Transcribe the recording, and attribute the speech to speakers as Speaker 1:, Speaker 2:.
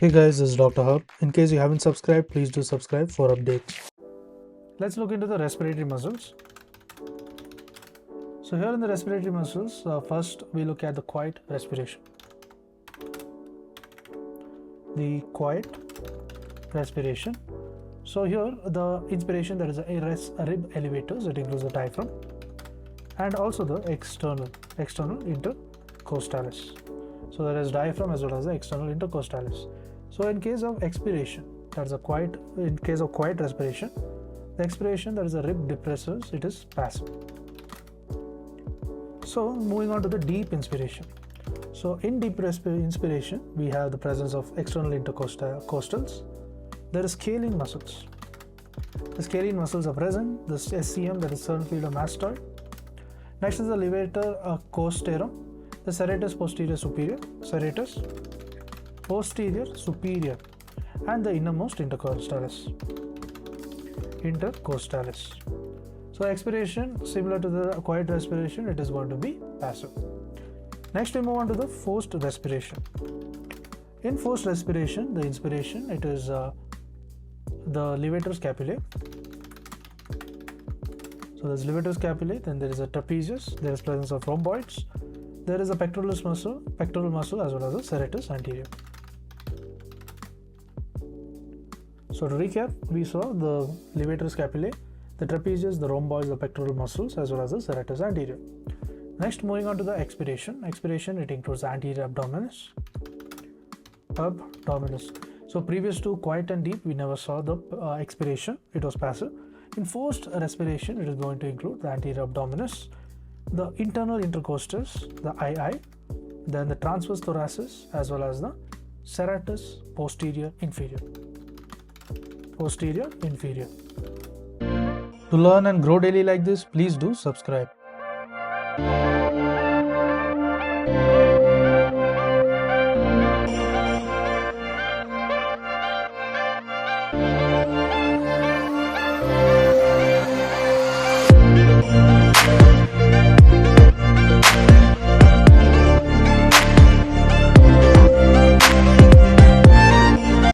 Speaker 1: Hey guys, this is Dr. Hub. In case you haven't subscribed, please do subscribe for updates. Let's look into the respiratory muscles. So here in the respiratory muscles, first we look at the quiet respiration. The quiet respiration. So here the inspiration, there is a rib elevators, it includes the diaphragm, and also the external intercostalis. So there is diaphragm as well as the external intercostalis. So in case of expiration, that's in case of quiet respiration, the expiration, that is a rib depressors, it is passive. So moving on to the deep inspiration. So in deep inspiration, we have the presence of external intercostals. There is scalene muscles. The scalene muscles are present. The SCM, that is sternocleidomastoid. Next is the levator costarum. The serratus posterior superior, serratus posterior superior, and the innermost intercostalis. So expiration, similar to the quiet respiration, it is going to be passive. Next we move on to the forced respiration. In forced respiration, the inspiration, it is the levator scapulae. So there's levator scapulae, then there is a trapezius, there is presence of rhomboids, there is a pectoral muscle as well as the serratus anterior. So to recap, we saw the levator scapulae, the trapezius, the rhomboids, the pectoral muscles as well as the serratus anterior. Next, moving on to the expiration. Expiration, it includes the anterior abdominis. So previous to quiet and deep, we never saw the expiration, it was passive. In forced respiration, it is going to include the anterior abdominis, the internal intercostals, the II, then the transverse thoracis as well as the serratus posterior inferior. To learn and grow daily like this, please do subscribe.